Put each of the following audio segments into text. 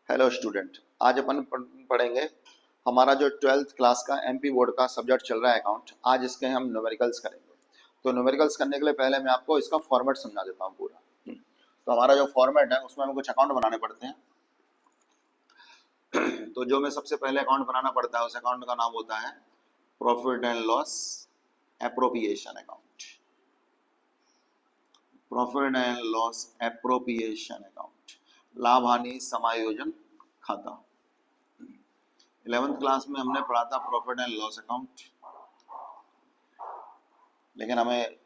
Hello student, आज अपन पढ़ेंगे हमारा जो 12th क्लास का एमपी बोर्ड का सब्जेक्ट चल रहा है अकाउंट। आज इसके हम न्यूमेरिकल्स करेंगे। तो न्यूमेरिकल्स करने के लिए पहले मैं आपको इसका फॉर्मेट समझा देता हूँ पूरा। तो हमारा जो फॉर्मेट है उसमें हमें कुछ अकाउंट बनाने पड़ते हैं। तो जो मैं सबसे पहले अकाउंट बनाना पड़ता है उस अकाउंट का नाम होता है profit and loss appropriation account. Profit and loss appropriation account, लाभ हानि समायोजन खाता। 11th क्लास में हमने पढ़ा था प्रॉफिट एंड लॉस अकाउंट, लेकिन हमें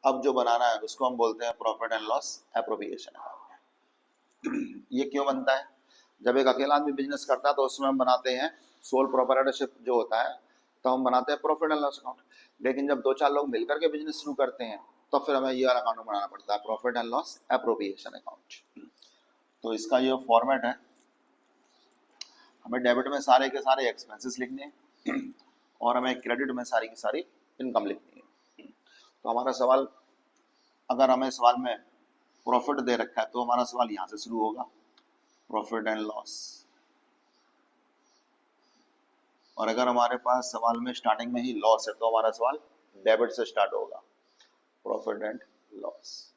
अब जो बनाना है उसको हम बोलते हैं profit and loss appropriation account. ये क्यों बनता है? जब एक अकेला आदमी बिजनेस करता है तो उसमें हम बनाते हैं सोल प्रोप्राइटरशिप जो होता है, तो हम बनाते हैं प्रॉफिट एंड लॉस अकाउंट। लेकिन जब दो चार लोग मिलकर के बिजनेस शुरू करते हैं तो फिर हमें ये वाला अकाउंट बनाना पड़ता है profit and loss appropriation account. तो इसका ये फॉर्मेट है, हमें डेबिट में सारे के सारे एक्सपेंसेस लिखने हैं और हमें क्रेडिट में सारी की सारी इनकम लिखनी है। तो हमारा सवाल, अगर हमें सवाल में प्रॉफिट दे रखा है तो हमारा सवाल यहाँ से शुरू होगा, प्रॉफिट एंड लॉस। और अगर हमारे पास सवाल में स्टार्टिंग में ही लॉस है तो हमारा सवाल डेबिट से स्टार्ट होगा, प्रॉफिट एंड लॉस।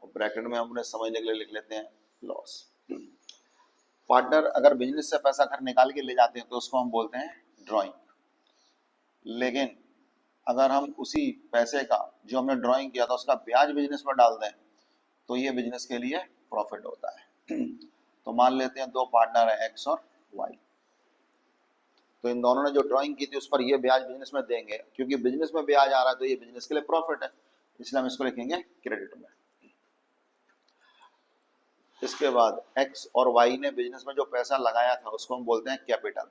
और ब्रैकेट में हम उन्हें समझने के लिए लिख लेते हैं लॉस। पार्टनर अगर बिजनेस से पैसा घर निकाल के ले जाते हैं तो उसको हम बोलते हैं ड्राइंग। लेकिन अगर हम उसी पैसे का जो हमने ड्राइंग किया था उसका ब्याज बिजनेस में डाल दें तो ये बिजनेस के लिए प्रॉफिट होता है। तो मान लेते हैं दो पार्टनर है एक्स और वाई, तो इन दोनों ने जो ड्राइंग की थी उस पर ये ब्याज बिजनेस में देंगे। क्योंकि बिजनेस में ब्याज आ रहा है तो ये बिजनेस के लिए प्रॉफिट है, इसलिए हम इसको लिखेंगे क्रेडिट में। इसके बाद एक्स और वाई ने बिजनेस में जो पैसा लगाया था उसको हम बोलते हैं कैपिटल।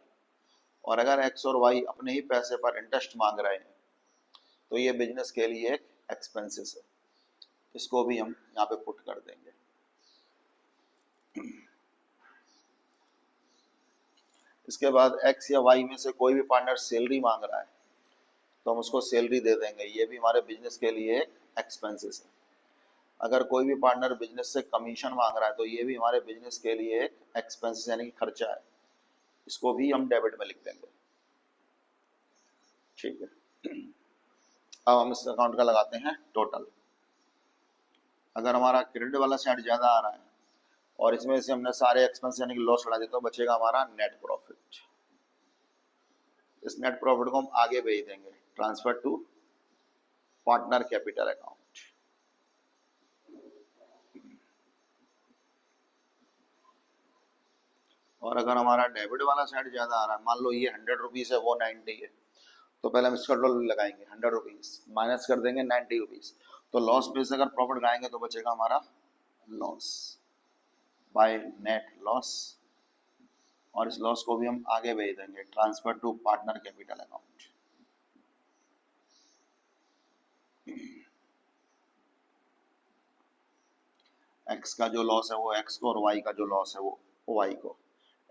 और अगर एक्स और वाई अपने ही पैसे पर इंटरेस्ट मांग रहे हैं तो ये बिजनेस के लिए एक एक्सपेंसेस है, इसको भी हम यहाँ पे पुट कर देंगे। इसके बाद एक्स या वाई में से कोई भी पार्टनर सैलरी मांग रहा है तो हम उसको सैलरी दे देंगे, ये भी हमारे बिजनेस के लिए एक एक्सपेंसेस है। अगर कोई भी पार्टनर बिजनेस से कमीशन मांग रहा है तो ये भी हमारे बिजनेस के लिए एक एक्सपेंसेस यानी कि खर्चा है, इसको भी हम डेबिट में लिख देंगे। ठीक है, अब हम इस अकाउंट का लगाते हैं टोटल। अगर हमारा क्रेडिट वाला साइड ज्यादा आ रहा है और इसमें से हमने सारे एक्सपेंस यानी कि लॉस हटा दिया तो बचेगा हमारा नेट प्रॉफिट। इस नेट प्रॉफिट को हम आगे भेज देंगे, transfer to partner capital account. और अगर हमारा डेबिट वाला साइड ज्यादा आ रहा है, मान लो ये 100 रुपीज है वो 90 है, तो पहले हम इसका टोटल लगाएंगे 100 रुपीज माइनस कर देंगे 90 रुपीज। तो लॉस पे से अगर प्रॉफिट लगाएंगे तो बचेगा हमारा लॉस बाय नेट लॉस। और इस लॉस को भी हम आगे भेज देंगे, transfer to partner capital account. X का जो लॉस है वो एक्स को और वाई का जो लॉस है वो वाई को।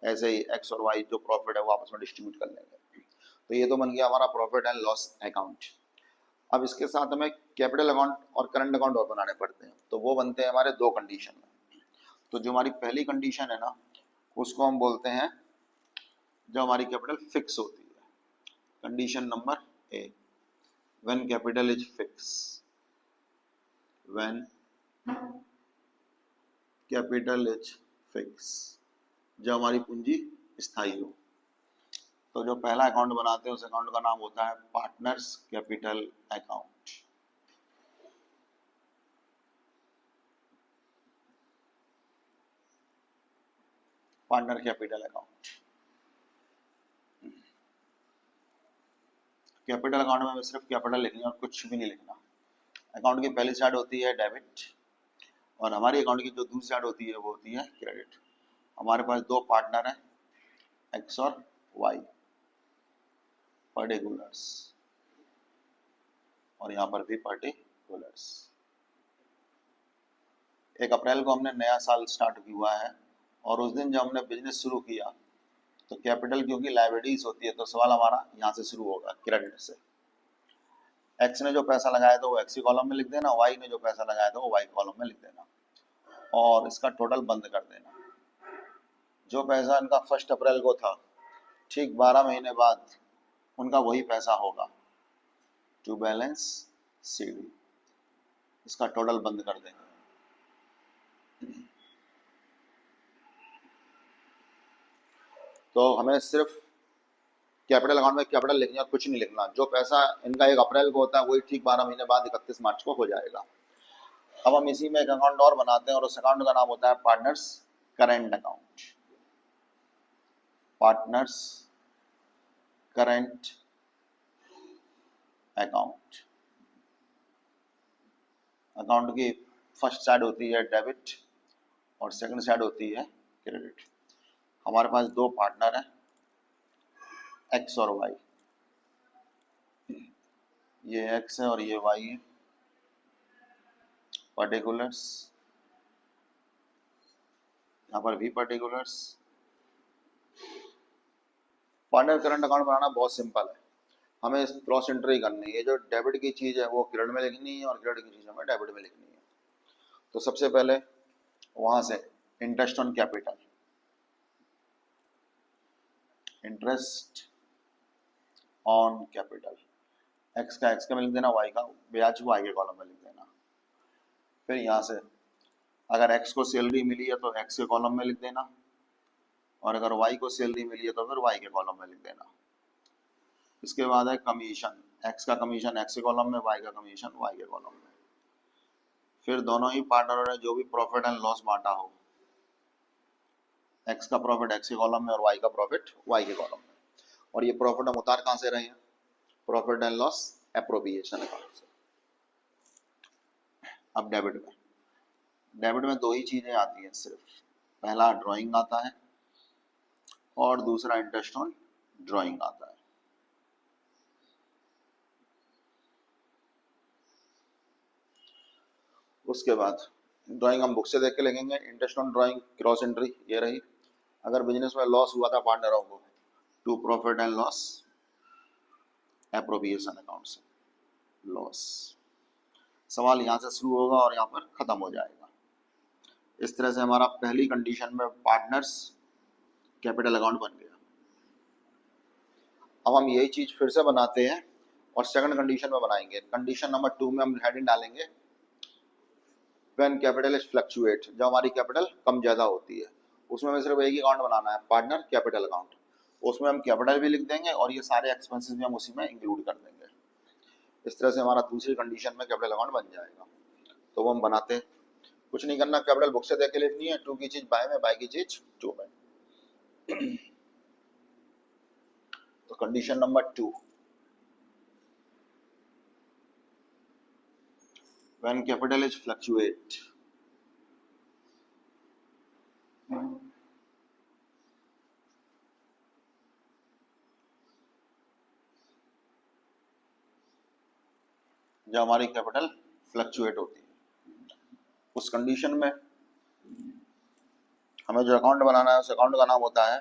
ऐसे ही एक्स और वाई जो प्रॉफिट है वो आपस में डिस्ट्रीब्यूट कर लेंगे। तो ये तो बन गया हमारा प्रॉफिट एंड लॉस अकाउंट। अब इसके साथ हमें कैपिटल अकाउंट और करंट अकाउंट और बनाने पड़ते हैं, तो वो बनते हैं हमारे दो कंडीशन में। तो जो हमारी पहली कंडीशन है ना उसको हम बोलते हैं जब हमारी कैपिटल फिक्स होती है, condition number A, when capital is fix. When capital is fix, जब हमारी पूंजी स्थायी हो। तो जो पहला अकाउंट बनाते हैं उस अकाउंट का नाम होता है partners capital account. Partner capital account. Capital account में हमें सिर्फ कैपिटल लिखनी है और कुछ भी नहीं लिखना। अकाउंट की पहली साइड होती है डेबिट और हमारी अकाउंट की जो दूसरी साइड होती है वो होती है क्रेडिट। हमारे पास दो पार्टनर हैं एक्स और वाई, पर्टिकुलर्स, और यहाँ पर भी पर्टिकुलर्स। 1 अप्रैल को हमने नया साल स्टार्ट हुआ है और उस दिन जब हमने बिजनेस शुरू किया तो कैपिटल क्योंकि लायबिलिटीज होती है तो सवाल हमारा यहाँ से शुरू होगा क्रेडिट से। एक्स ने जो पैसा लगाया था वो एक्स कॉलम में लिख देना, वाई ने जो पैसा लगाया था वो वाई कॉलम में लिख देना और इसका टोटल बंद कर देना। जो पैसा इनका 1 अप्रैल को था, ठीक 12 महीने बाद उनका वही पैसा होगा। टू बैलेंस CD, इसका टोटल बंद कर देंगे। तो हमें सिर्फ कैपिटल अकाउंट में कैपिटल लिखनी है, कुछ नहीं लिखना। जो पैसा इनका 1 अप्रैल को होता है वही ठीक 12 महीने बाद 31 मार्च को हो जाएगा। अब हम इसी में एक अकाउंट और बनाते हैं और उस अकाउंट का नाम होता है partners current account. Partners current account. Account की फर्स्ट साइड होती है डेबिट और सेकंड साइड होती है क्रेडिट। हमारे पास दो पार्टनर हैं, एक्स और वाई। ये एक्स है और ये वाई है। पर्टिकुलर्स, यहाँ पर भी पर्टिकुलर्स। पार्टनर करंट अकाउंट बनाना बहुत सिंपल है, हमें क्रॉस एंट्री करनी है। जो डेबिट की चीज़ है वो क्रेडिट में लिखनी है और क्रेडिट की चीज़ हमें डेबिट में लिखनी है। तो सबसे पहले वहाँ से interest on capital, interest on capital, x का एक्स के में लिख देना, वाई का ब्याज वाई के कॉलम में लिख देना। फिर यहाँ से अगर एक्स को सैलरी मिली है तो एक्स के कॉलम में लिख देना, और अगर वाई को सैलरी मिली है तो फिर वाई के कॉलम में लिख देना। इसके बाद है कमीशन, एक्स का कमीशन एक्स के कॉलम में, वाई का कमीशन वाई के कॉलम में। फिर दोनों ही पार्टनरों ने जो भी प्रॉफिट एंड लॉस बांटा हो, एक्स का प्रॉफिट एक्स के कॉलम में और वाई का प्रॉफिट वाई के कॉलम में। और ये प्रॉफिट हम उतार कहाँ से रहे हैं? Profit and loss appropriation account से। अब डेबिट में दो ही चीजें आती हैं सिर्फ, पहला ड्राइंग आता है और दूसरा इंटरेस्ट ऑन ड्राइंग आता है। उसके बाद ड्राइंग हम बुक से देख के लिखेंगे। Interest on drawing cross entry ये रही। अगर बिजनेस में लॉस हुआ था पार्टनरों को, to profit and loss appropriation account से लॉस। सवाल यहाँ से शुरू होगा और यहाँ पर खत्म हो जाएगा। इस तरह से हमारा पहली कंडीशन में पार्टनर्स कैपिटल अकाउंट बन गया। अब हम यही चीज फिर से बनाते हैं और सेकंड कंडीशन में बनाएंगे। कंडीशन नंबर 2 में हम हेडिंग डालेंगे व्हेन कैपिटल इज फ्लक्चुएट, जब हमारी कैपिटल कम ज्यादा होती है। उसमें हमें सिर्फ एक ही अकाउंट बनाना है, पार्टनर कैपिटल अकाउंट। उसमें हम कैपिटल भी लिख देंगे और ये सारे एक्सपेंसेस भी हम उसी में इंक्लूड कर देंगे। इस तरह से हमारा दूसरी कंडीशन में कैपिटल अकाउंट बन जाएगा। तो वो हम बनाते हैं, कुछ नहीं करना, कैपिटल बुक से देख के लिखनी है। टू की चीज बाय में, बाय की चीज टू में। तो condition number 2, when capital is fluctuate, जब हमारी कैपिटल फ्लक्चुएट होती है, उस कंडीशन में हमें जो अकाउंट बनाना है उस अकाउंट का नाम होता है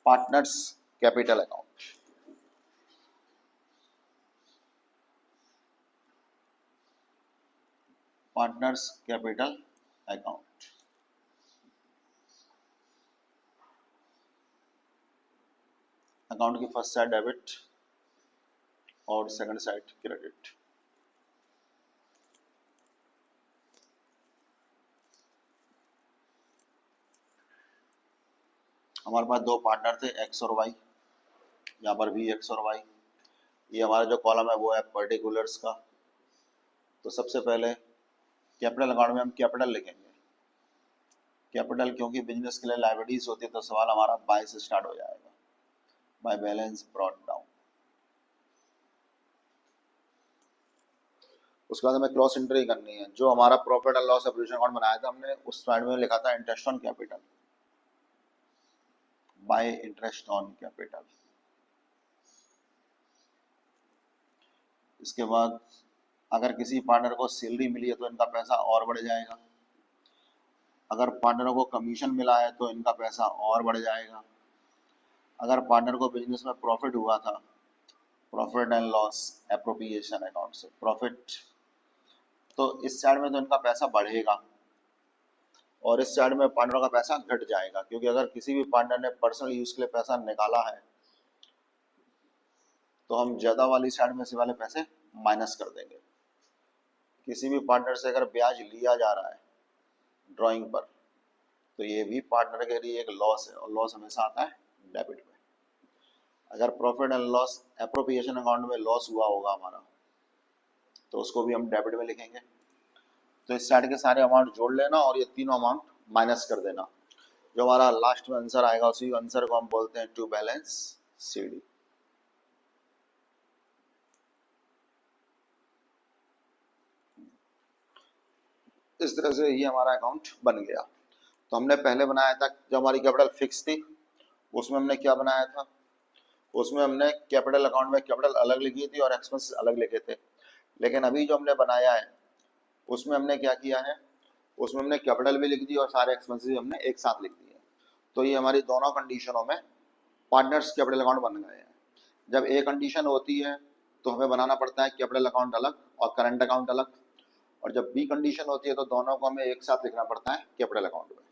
partners capital account. Partners capital account. Account की फर्स्ट साइड डेबिट और सेकंड साइड क्रेडिट। हमारे पास दो पार्टनर थे, एक्स और वाई। यहाँ पर भी एक्स और वाई। ये हमारा जो कॉलम है वो है पर्टिकुलर्स का। तो सबसे पहले कैपिटल अकाउंट में हम कैपिटल लिखेंगे। कैपिटल क्योंकि बिजनेस के लिए लायबिलिटीज होती है तो सवाल हमारा बाय से स्टार्ट हो जाएगा, बाय बैलेंस ब्रॉट डाउन। उसके बाद हमें क्रॉस एंट्री करनी है। जो हमारा profit and loss appropriation account बनाया था हमने, उस साइड में लिखा था interest on capital, bye interest on capital. इसके बाद अगर किसी पार्टनर को सैलरी मिली है तो इनका पैसा और बढ़ जाएगा। अगर पार्टनरों को कमीशन मिला है तो इनका पैसा और बढ़ जाएगा। अगर पार्टनर को बिजनेस में प्रॉफिट हुआ था, profit and loss appropriation account से प्रॉफिट, तो इस साइड में तो इनका पैसा बढ़ेगा। और इस साइड में पार्टनर का पैसा घट जाएगा, क्योंकि अगर किसी भी पार्टनर ने पर्सनल यूज के लिए पैसा निकाला है तो हम ज्यादा वाली साइड में से वाले पैसे माइनस कर देंगे। किसी भी पार्टनर से अगर ब्याज लिया जा रहा है ड्राइंग पर तो ये भी पार्टनर के लिए एक लॉस है, और लॉस हमेशा आता है डेबिट में। अगर profit and loss appropriation account में लॉस हुआ होगा हमारा तो उसको भी हम डेबिट में लिखेंगे। तो इस साइड के सारे अमाउंट जोड़ लेना और ये तीनों अमाउंट माइनस कर देना। जो हमारा लास्ट में आंसर आएगा उसी आंसर को हम बोलते हैं टू बैलेंस सीडी। इस तरह से ये हमारा अकाउंट बन गया। तो हमने पहले बनाया था जब हमारी कैपिटल फिक्स थी, उसमें हमने क्या बनाया था, उसमें हमने कैपिटल अकाउंट में कैपिटल अलग लिखी थी और एक्सपेंस अलग लिखे थे। लेकिन अभी जो हमने बनाया है उसमें हमने क्या किया है, उसमें हमने कैपिटल भी लिख दी और सारे एक्सपेंसेस भी हमने एक साथ लिख दिए। तो ये हमारी दोनों कंडीशनों में पार्टनर्स कैपिटल अकाउंट बन गए हैं। जब ए कंडीशन होती है तो हमें बनाना पड़ता है कैपिटल अकाउंट अलग और करंट अकाउंट अलग, और जब बी कंडीशन होती है तो दोनों को हमें एक साथ लिखना पड़ता है कैपिटल अकाउंट में।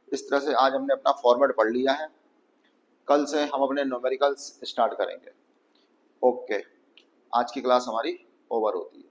इस तरह से आज हमने अपना फॉर्मेट पढ़ लिया है। कल से हम अपने न्यूमेरिकल्स स्टार्ट करेंगे। ओके, आज की क्लास हमारी ओवर होती है।